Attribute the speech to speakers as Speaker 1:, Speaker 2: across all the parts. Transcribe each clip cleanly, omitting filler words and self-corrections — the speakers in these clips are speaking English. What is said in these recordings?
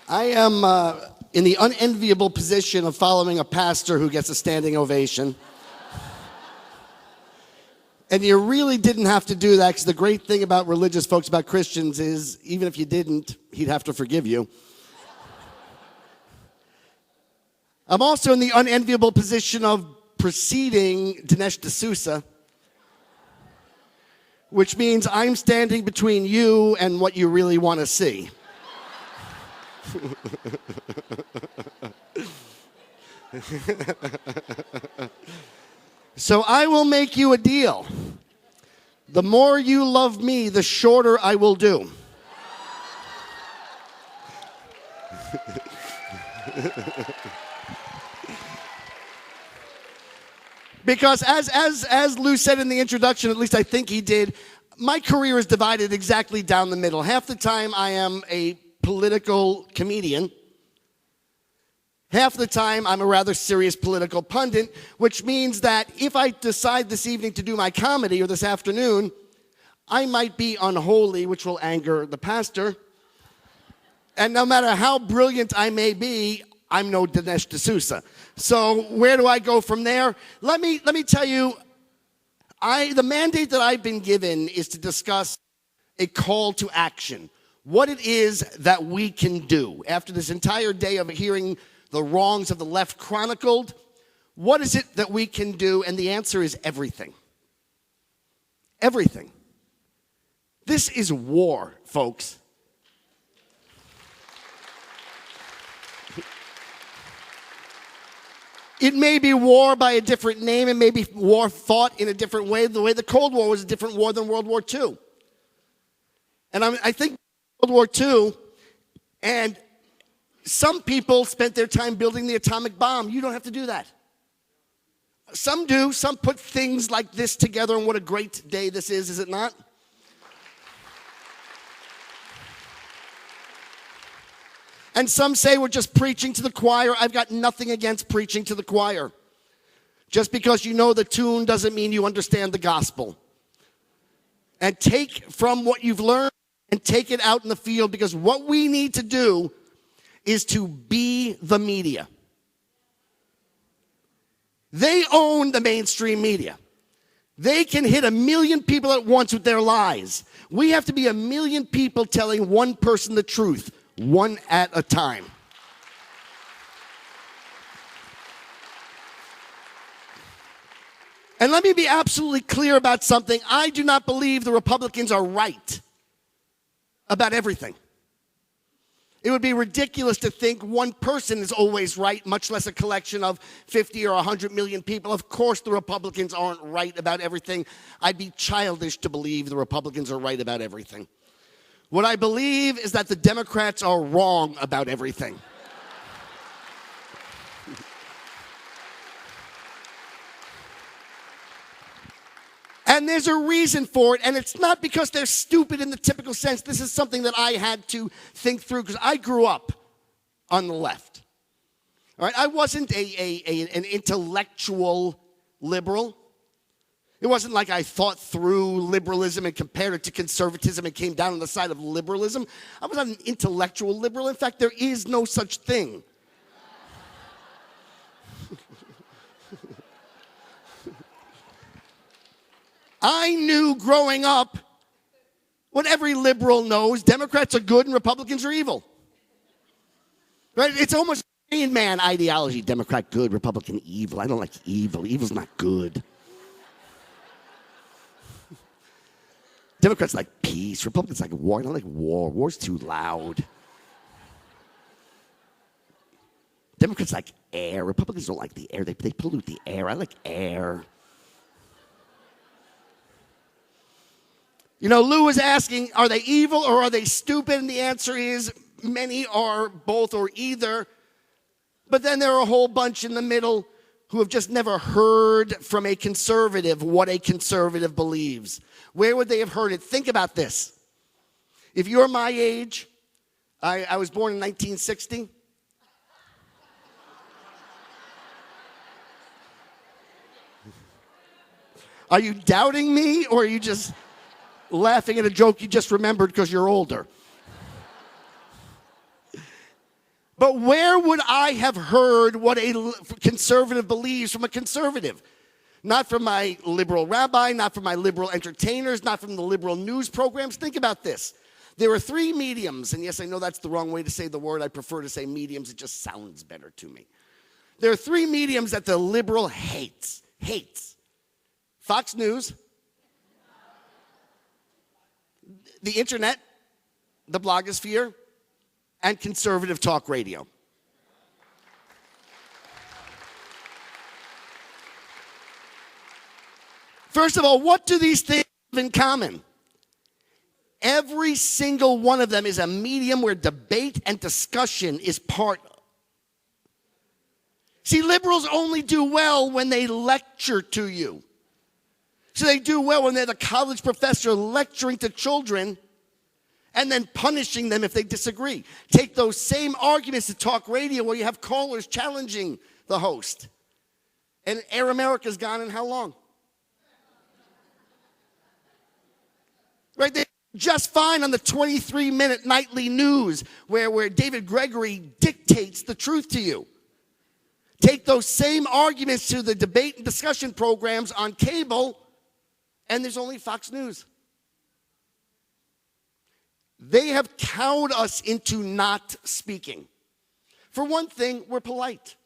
Speaker 1: I am in the unenviable position of following a pastor who gets a standing ovation. And you really didn't have to do that, because the great thing about religious folks, about Christians, is even if you didn't, he'd have to forgive you. I'm also in the unenviable position of preceding Dinesh D'Souza, which means I'm standing between you and what you really want to see. So I will make you a deal. The more you love me, the shorter I will do. Because as Lou said in the introduction, at least I think he did, my career is divided exactly down the middle. Half the time I am a political comedian. Half the time I'm a rather serious political pundit, which means that if I decide this evening to do my comedy, or this afternoon, I might be unholy, which will anger the pastor. And no matter how brilliant I may be, I'm no Dinesh D'Souza. So where do I go from there? Let me tell you, the mandate that I've been given is to discuss a call to action. What it is that we can do. After this entire day of hearing the wrongs of the left chronicled, what is it that we can do? And the answer is everything. Everything. This is war, folks. It may be war by a different name. It may be war fought in a different way. The way the Cold War was a different war than World War II. And I think World War II, and some people spent their time building the atomic bomb. You don't have to do that. Some do. Some put things like this together, and what a great day this is it not? And some say we're just preaching to the choir. I've got nothing against preaching to the choir. Just because you know the tune doesn't mean you understand the gospel. And take from what you've learned and take it out in the field, because what we need to do is to be the media. They own the mainstream media. They can hit 1 million people at once with their lies. We have to be 1 million people telling one person the truth, one at a time. And let me be absolutely clear about something. I do not believe the Republicans are right about everything. It would be ridiculous to think one person is always right, much less a collection of 50 or 100 million people. Of course the Republicans aren't right about everything. I'd be childish to believe the Republicans are right about everything. What I believe is that the Democrats are wrong about everything. And there's a reason for it, and it's not because they're stupid in the typical sense. This is something that I had to think through, because I grew up on the left. All right, I wasn't an intellectual liberal. It wasn't like I thought through liberalism and compared it to conservatism and came down on the side of liberalism. I was not an intellectual liberal. In fact, there is no such thing. I knew growing up what every liberal knows: Democrats are good and Republicans are evil. Right? It's almost Rain Man ideology. Democrat good, Republican evil. I don't like evil. Evil's not good. Democrats like peace. Republicans like war. I don't like war. War's too loud. Democrats like air. Republicans don't like the air. They pollute the air. I like air. You know, Lou was asking, are they evil or are they stupid? And the answer is many are both or either. But then there are a whole bunch in the middle who have just never heard from a conservative what a conservative believes. Where would they have heard it? Think about this. If you're my age, I was born in 1960. Are you doubting me, or are you just laughing at a joke you just remembered because you're older? But where would I have heard what a conservative believes from a conservative? Not from my liberal rabbi, not from my liberal entertainers, not from the liberal news programs. Think about this. There are three mediums, and yes, I know that's the wrong way to say the word. I prefer to say mediums. It just sounds better to me. There are three mediums that the liberal hates. Fox News, the internet, the blogosphere, and conservative talk radio. First of all, what do these things have in common? Every single one of them is a medium where debate and discussion is part. See, liberals only do well when they lecture to you. So they do well when they're the college professor lecturing to children and then punishing them if they disagree. Take those same arguments to talk radio where you have callers challenging the host. And Air America's gone in how long? Right there. Just fine on the 23-minute nightly news where David Gregory dictates the truth to you. Take those same arguments to the debate and discussion programs on cable, and there's only Fox News. They have cowed us into not speaking. For one thing, we're polite.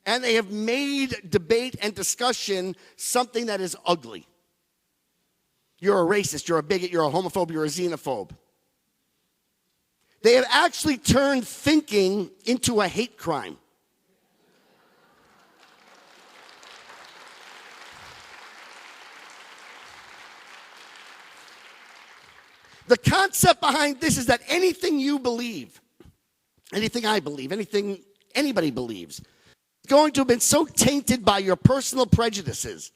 Speaker 1: And they have made debate and discussion something that is ugly. You're a racist, you're a bigot, you're a homophobe, you're a xenophobe. They have actually turned thinking into a hate crime. The concept behind this is that anything you believe, anything I believe, anything anybody believes, is going to have been so tainted by your personal prejudices.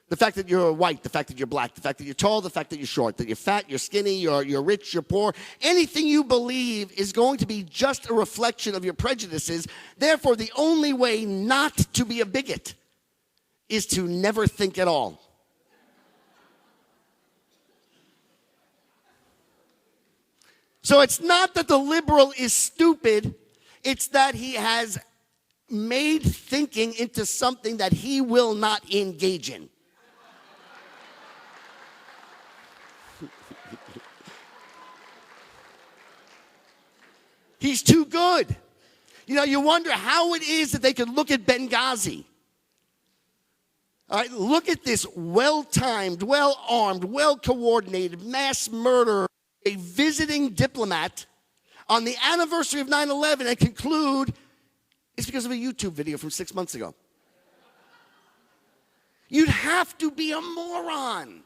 Speaker 1: The fact that you're white, the fact that you're black, the fact that you're tall, the fact that you're short, that you're fat, you're skinny, you're rich, you're poor. Anything you believe is going to be just a reflection of your prejudices. Therefore, the only way not to be a bigot is to never think at all. So it's not that the liberal is stupid, it's that he has made thinking into something that he will not engage in. He's too good. You know, you wonder how it is that they could look at Benghazi. All right, look at this well-timed, well-armed, well-coordinated mass murder, a visiting diplomat on the anniversary of 9/11 and conclude it's because of a YouTube video from 6 months ago. You'd have to be a moron.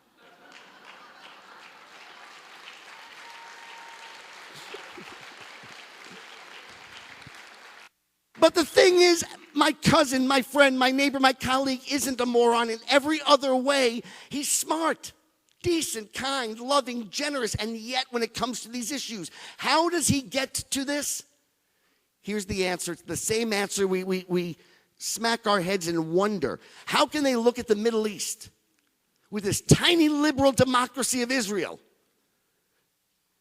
Speaker 1: But the thing is, my cousin, my friend, my neighbor, my colleague isn't a moron in every other way. He's smart, decent, kind, loving, generous, and yet when it comes to these issues, how does he get to this? Here's the answer. It's the same answer we smack our heads in wonder. How can they look at the Middle East with this tiny liberal democracy of Israel,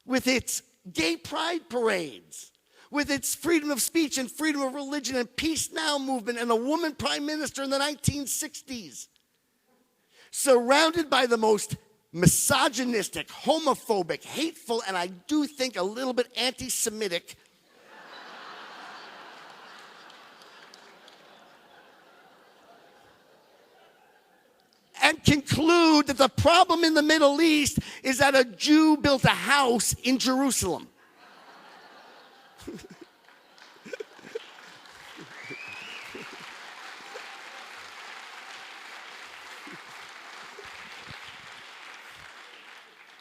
Speaker 1: with its gay pride parades, with its freedom of speech and freedom of religion and Peace Now movement and a woman prime minister in the 1960s, surrounded by the most misogynistic, homophobic, hateful, and I do think a little bit anti-Semitic and conclude that the problem in the Middle East is that a Jew built a house in Jerusalem.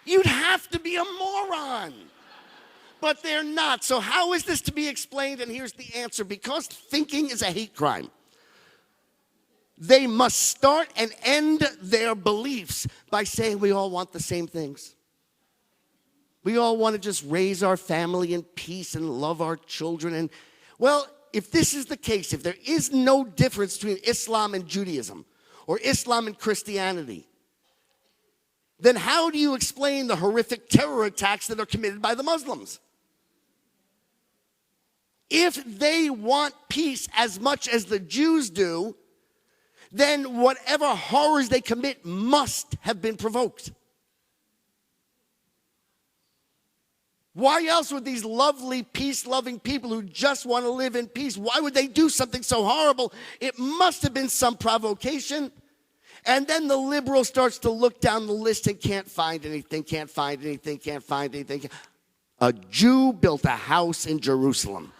Speaker 1: You'd have to be a moron. But they're not. So how is this to be explained? And here's the answer. Because thinking is a hate crime, they must start and end their beliefs by saying we all want the same things. We all want to just raise our family in peace and love our children. And, well, if this is the case, if there is no difference between Islam and Judaism or Islam and Christianity, then how do you explain the horrific terror attacks that are committed by the Muslims? If they want peace as much as the Jews do, then whatever horrors they commit must have been provoked. Why else would these lovely, peace-loving people who just want to live in peace, why would they do something so horrible? It must have been some provocation. And then the liberal starts to look down the list and can't find anything, can't find anything, can't find anything. A Jew built a house in Jerusalem.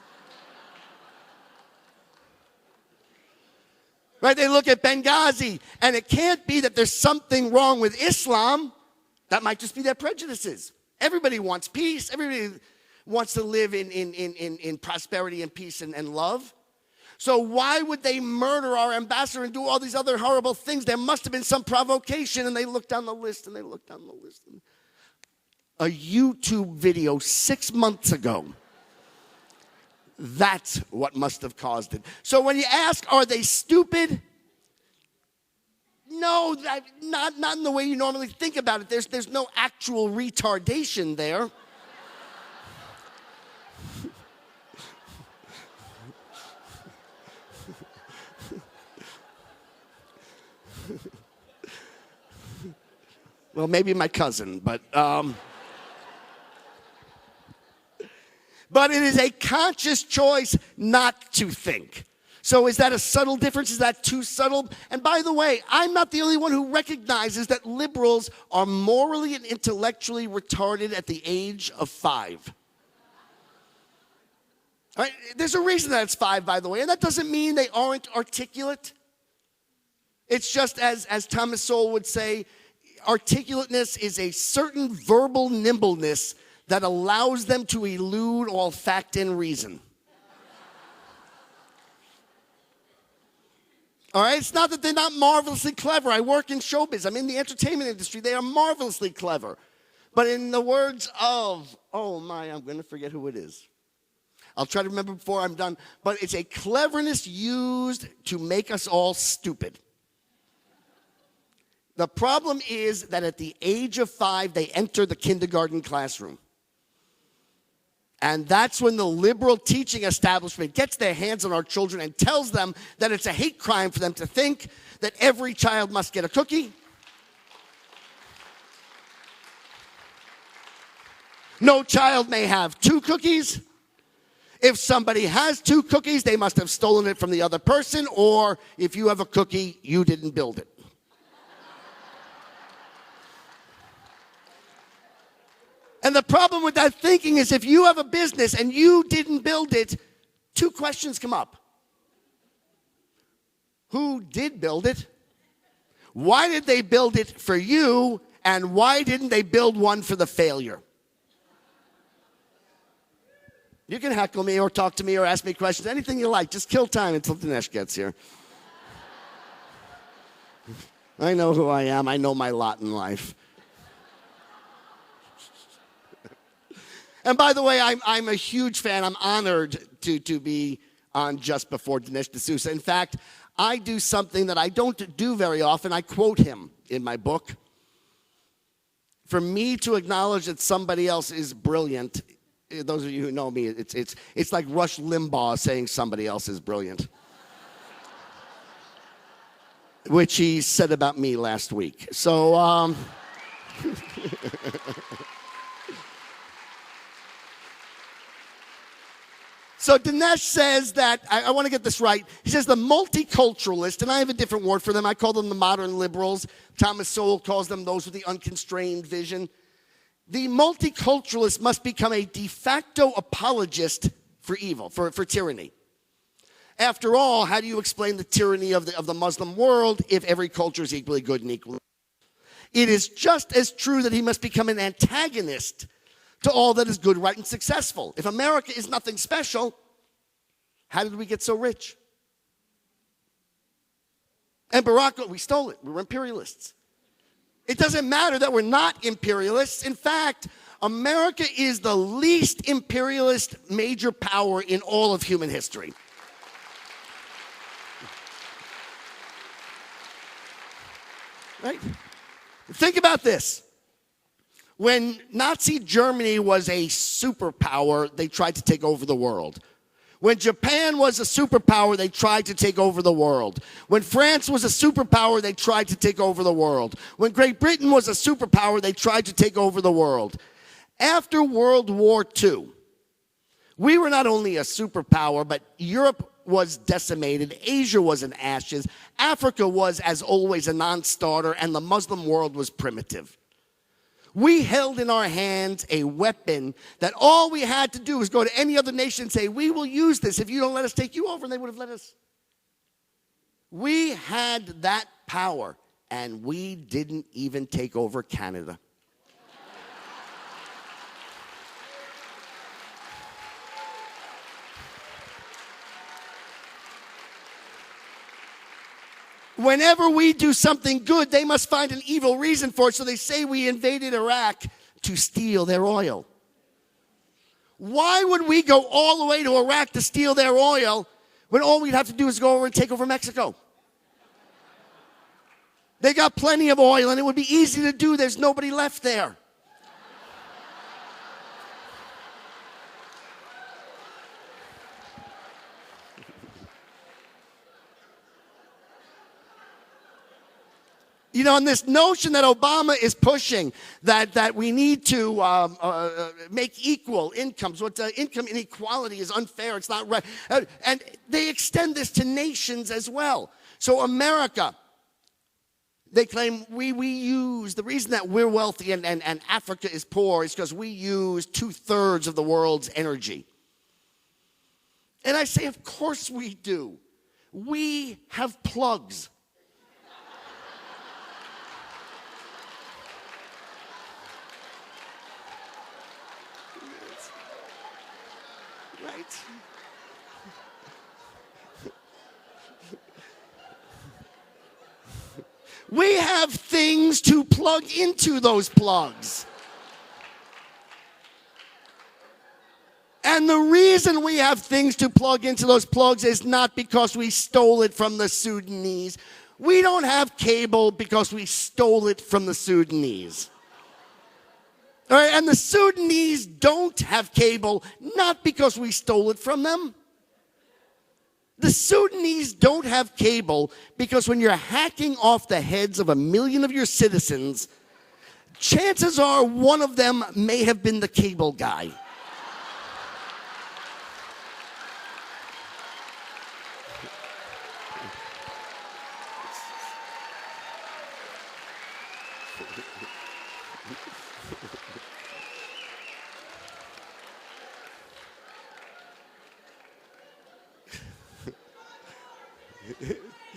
Speaker 1: Right? They look at Benghazi, and it can't be that there's something wrong with Islam. That might just be their prejudices. Everybody wants peace. Everybody wants to live in prosperity and peace and love. So why would they murder our ambassador and do all these other horrible things? There must have been some provocation. And they look down the list, and they look down the list. A YouTube video 6 months ago. That's what must have caused it. So when you ask, are they stupid? No, not in the way you normally think about it. There's no actual retardation there. Well, maybe my cousin, but it is a conscious choice not to think. So is that a subtle difference? Is that too subtle? And by the way, I'm not the only one who recognizes that liberals are morally and intellectually retarded at the age of 5. All right? There's a reason that it's 5, by the way, and that doesn't mean they aren't articulate. It's just as Thomas Sowell would say, articulateness is a certain verbal nimbleness that allows them to elude all fact and reason. All right? It's not that they're not marvelously clever. I work in showbiz. I'm in the entertainment industry. They are marvelously clever. But in the words of, I'm going to forget who it is. I'll try to remember before I'm done. But it's a cleverness used to make us all stupid. The problem is that at the age of 5, they enter the kindergarten classroom. And that's when the liberal teaching establishment gets their hands on our children and tells them that it's a hate crime for them to think that every child must get a cookie. No child may have 2 cookies. If somebody has 2 cookies, they must have stolen it from the other person, or if you have a cookie, you didn't build it. And the problem with that thinking is if you have a business and you didn't build it, 2 questions come up. Who did build it? Why did they build it for you? And why didn't they build one for the failure? You can heckle me or talk to me or ask me questions, anything you like. Just kill time until Dinesh gets here. I know who I am. I know my lot in life. And by the way, I'm a huge fan. I'm honored to be on just before Dinesh D'Souza. In fact, I do something that I don't do very often. I quote him in my book. For me to acknowledge that somebody else is brilliant, those of you who know me, it's like Rush Limbaugh saying somebody else is brilliant. Which he said about me last week. So, So Dinesh says that, I want to get this right, he says the multiculturalist, and I have a different word for them, I call them the modern liberals. Thomas Sowell calls them those with the unconstrained vision. The multiculturalist must become a de facto apologist for evil, for tyranny. After all, how do you explain the tyranny of the Muslim world if every culture is equally good and equally? It is just as true that he must become an antagonist to all that is good, right, and successful. If America is nothing special, how did we get so rich? And we stole it. We were imperialists. It doesn't matter that we're not imperialists. In fact, America is the least imperialist major power in all of human history. Right? Think about this. When Nazi Germany was a superpower, they tried to take over the world. When Japan was a superpower, they tried to take over the world. When France was a superpower, they tried to take over the world. When Great Britain was a superpower, they tried to take over the world. After World War II, we were not only a superpower, but Europe was decimated, Asia was in ashes, Africa was, as always, a non-starter, and the Muslim world was primitive. We held in our hands a weapon that all we had to do was go to any other nation and say, we will use this if you don't let us take you over, and they would have let us. We had that power, and we didn't even take over Canada. Whenever we do something good, they must find an evil reason for it. So they say we invaded Iraq to steal their oil. Why would we go all the way to Iraq to steal their oil when all we'd have to do is go over and take over Mexico? They got plenty of oil, and it would be easy to do. There's nobody left there. You know, and this notion that Obama is pushing that we need to make equal incomes, income inequality is unfair, it's not right. And they extend this to nations as well. So America, they claim we use, the reason that we're wealthy and Africa is poor is because we use 2/3 of the world's energy. And I say, of course we do. We have plugs. Right? We have things to plug into those plugs. And the reason we have things to plug into those plugs is not because we stole it from the Sudanese. We don't have cable because we stole it from the Sudanese. All right, and the Sudanese don't have cable, not because we stole it from them. The Sudanese don't have cable because when you're hacking off the heads of 1 million of your citizens, chances are one of them may have been the cable guy.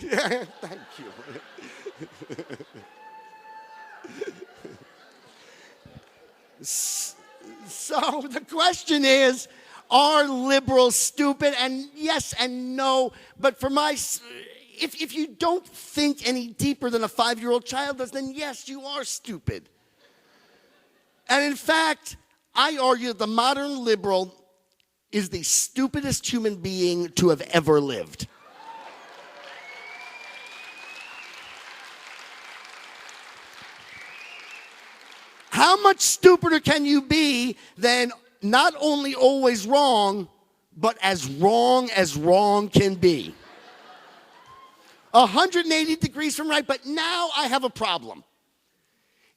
Speaker 1: Yeah, thank you. So the question is, are liberals stupid? And yes and no, but for my, if you don't think any deeper than a 5-year-old child does, then yes, you are stupid. And in fact, I argue that the modern liberal is the stupidest human being to have ever lived. How much stupider can you be than not only always wrong, but as wrong can be? 180 degrees from right, but now I have a problem.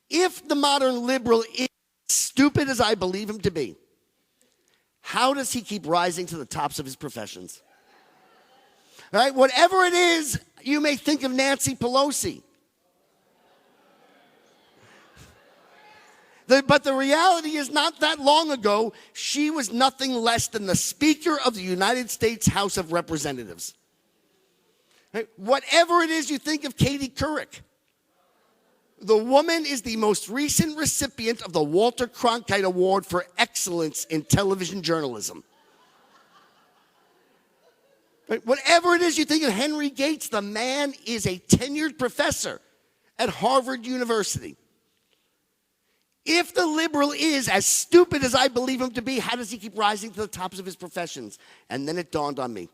Speaker 1: If the modern liberal is stupid as I believe him to be, how does he keep rising to the tops of his professions? All right, whatever it is, you may think of Nancy Pelosi. But the reality is, not that long ago, she was nothing less than the Speaker of the United States House of Representatives. Right? Whatever it is you think of Katie Couric, the woman is the most recent recipient of the Walter Cronkite Award for Excellence in Television Journalism. Right? Whatever it is you think of Henry Gates, the man is a tenured professor at Harvard University. If the liberal is as stupid as I believe him to be, how does he keep rising to the tops of his professions? And then it dawned on me.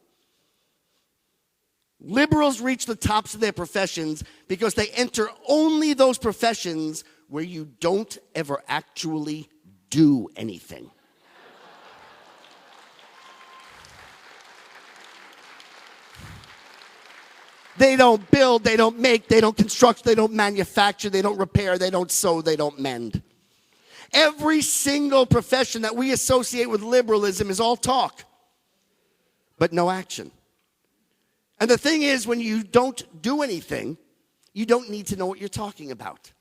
Speaker 1: Liberals reach the tops of their professions because they enter only those professions where you don't ever actually do anything. They don't build, they don't make, they don't construct, they don't manufacture, they don't repair, they don't sew, they don't mend. Every single profession that we associate with liberalism is all talk, but no action. And the thing is, when you don't do anything, you don't need to know what you're talking about.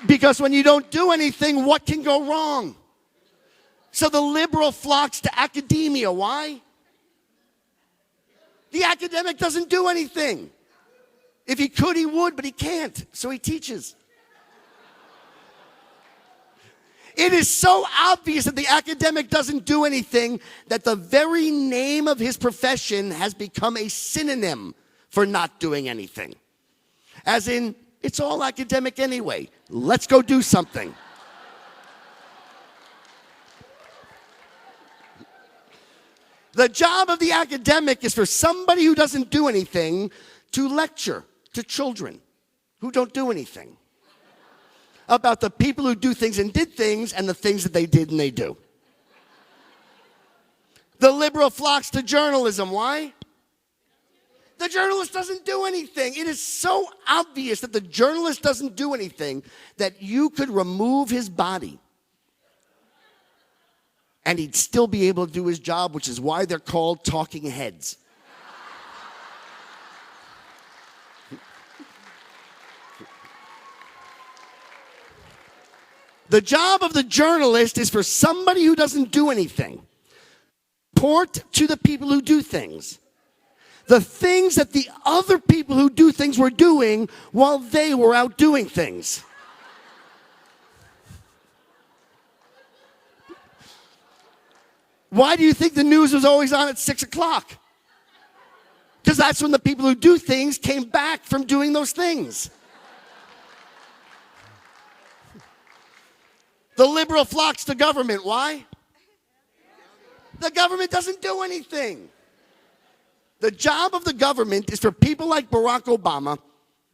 Speaker 1: Because when you don't do anything, what can go wrong? So the liberal flocks to academia. Why? The academic doesn't do anything. If he could, he would, but he can't, so he teaches. It is so obvious that the academic doesn't do anything that the very name of his profession has become a synonym for not doing anything. As in, it's all academic anyway. Let's go do something. The job of the academic is for somebody who doesn't do anything to lecture to children who don't do anything about the people who do things and did things and the things that they did and they do. The liberal flocks to journalism. Why? The journalist doesn't do anything. It is so obvious that the journalist doesn't do anything that you could remove his body and he'd still be able to do his job, which is why they're called talking heads. The job of the journalist is for somebody who doesn't do anything. Report to the people who do things. The things that the other people who do things were doing while they were out doing things. Why do you think the news was always on at 6 o'clock? Because that's when the people who do things came back from doing those things. The liberal flocks to government. Why? The government doesn't do anything. The job of the government is for people like Barack Obama,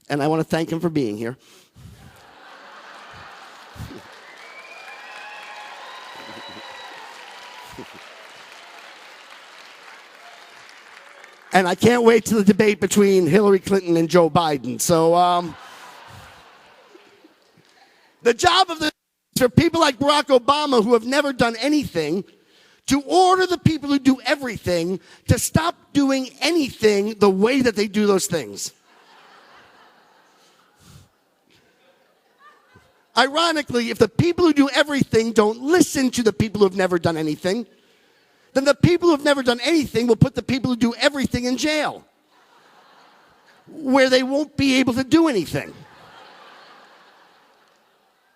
Speaker 1: and I want to thank him for being here. And I can't wait till the debate between Hillary Clinton and Joe Biden. So, the job of the for people like Barack Obama who have never done anything to order the people who do everything to stop doing anything the way that they do those things. Ironically, if the people who do everything don't listen to the people who have never done anything, then the people who have never done anything will put the people who do everything in jail, where they won't be able to do anything,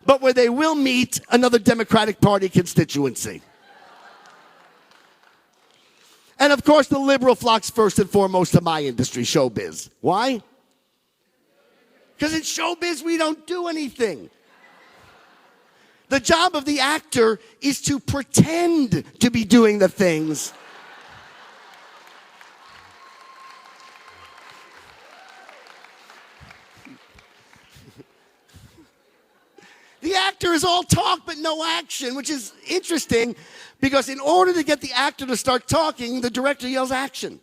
Speaker 1: but where they will meet another Democratic Party constituency. And of course, the liberal flocks first and foremost to my industry, showbiz. Why? Because in showbiz, we don't do anything. The job of the actor is to pretend to be doing the things. The actor is all talk but no action, which is interesting because in order to get the actor to start talking, the director yells action.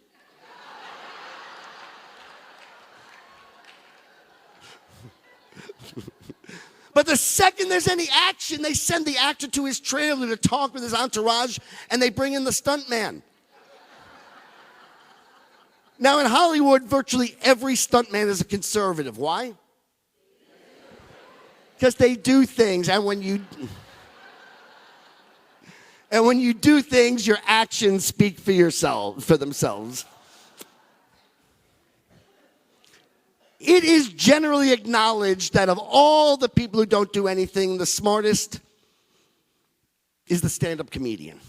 Speaker 1: But the second there's any action, they send the actor to his trailer to talk with his entourage, and they bring in the stuntman. Now in Hollywood, virtually every stuntman is a conservative. Why? Because they do things, and when you do things, your actions speak for themselves. It is generally acknowledged that of all the people who don't do anything, the smartest is the stand-up comedian.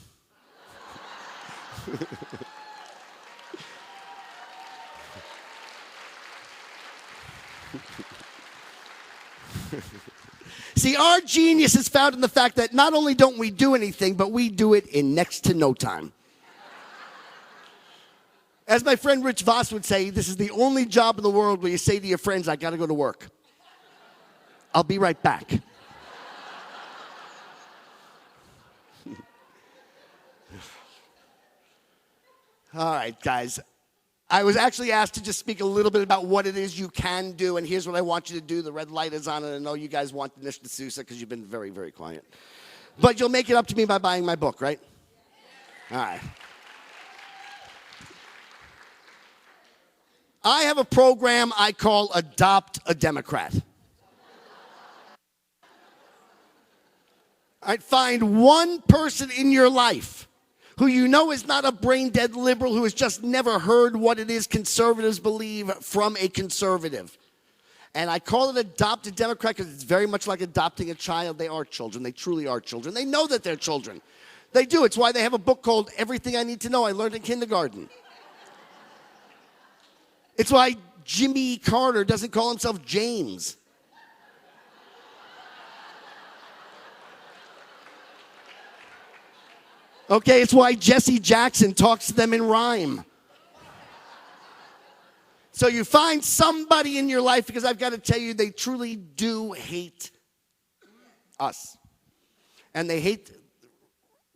Speaker 1: See, our genius is found in the fact that not only don't we do anything, but we do it in next to no time. As my friend Rich Voss would say, this is the only job in the world where you say to your friends, I got to go to work. I'll be right back. All right, guys. I was actually asked to just speak a little bit about what it is you can do, and here's what I want you to do. The red light is on, and I know you guys want the Nishna Sousa because you've been very, very quiet. But you'll make it up to me by buying my book, right? All right. I have a program I call Adopt a Democrat. All right, find one person in your life who you know is not a brain-dead liberal, who has just never heard what it is conservatives believe from a conservative. And I call it Adopt a Democrat because it's very much like adopting a child. They are children. They truly are children. They know that they're children. They do. It's why they have a book called Everything I Need to Know I Learned in Kindergarten. It's why Jimmy Carter doesn't call himself James. Okay, it's why Jesse Jackson talks to them in rhyme. So you find somebody in your life, because I've got to tell you, they truly do hate us. And they hate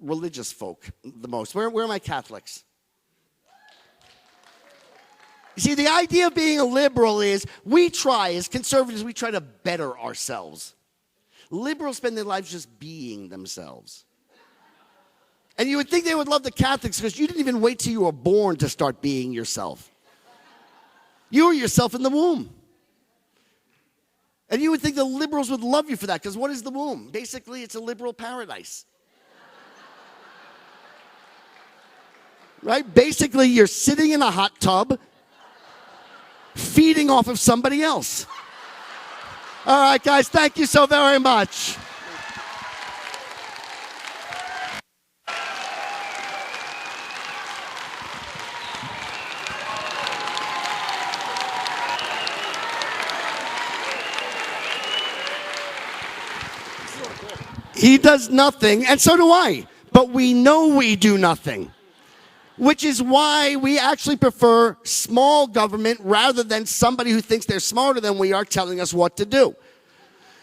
Speaker 1: religious folk the most. Where are my Catholics? You see, the idea of being a liberal is we try, as conservatives, we try to better ourselves. Liberals spend their lives just being themselves. And you would think they would love the Catholics because you didn't even wait till you were born to start being yourself. You were yourself in the womb. And you would think the liberals would love you for that, because what is the womb? Basically, it's a liberal paradise. Right? Basically, you're sitting in a hot tub, feeding off of somebody else. All right, guys, thank you so very much. He does nothing, and so do I. But we know we do nothing, which is why we actually prefer small government rather than somebody who thinks they're smarter than we are telling us what to do.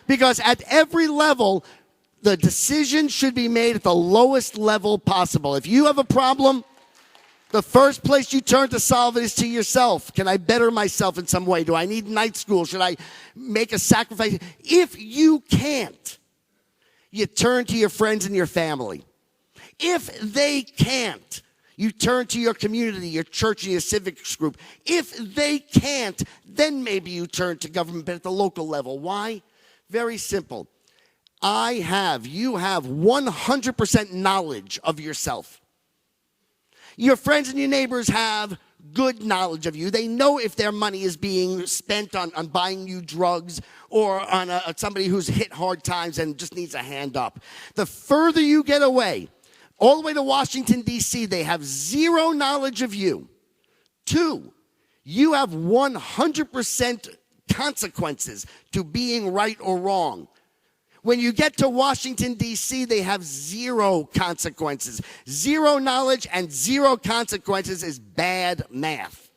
Speaker 1: Because at every level, the decision should be made at the lowest level possible. If you have a problem, the first place you turn to solve it is to yourself. Can I better myself in some way? Do I need night school? Should I make a sacrifice? If you can't, you turn to your friends and your family. If they can't, you turn to your community, your church, and your civics group. If they can't, then maybe you turn to government, but at the local level. Why? Very simple. You have 100% knowledge of yourself. Your friends and your neighbors have good knowledge of you. They know if their money is being spent on buying you drugs or on somebody who's hit hard times and just needs a hand up. The further you get away, all the way to Washington, D.C., they have zero knowledge of you. 2, you have 100% consequences to being right or wrong. When you get to Washington, D.C., they have zero consequences. Zero knowledge and zero consequences is bad math.